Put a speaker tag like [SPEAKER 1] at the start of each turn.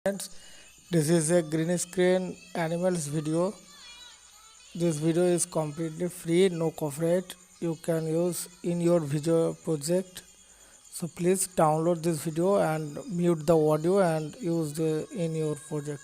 [SPEAKER 1] Friends, this is a green screen animals video. This video is completely free, no copyright. You can use in your video project. So please download this video and mute the audio and use the in your project.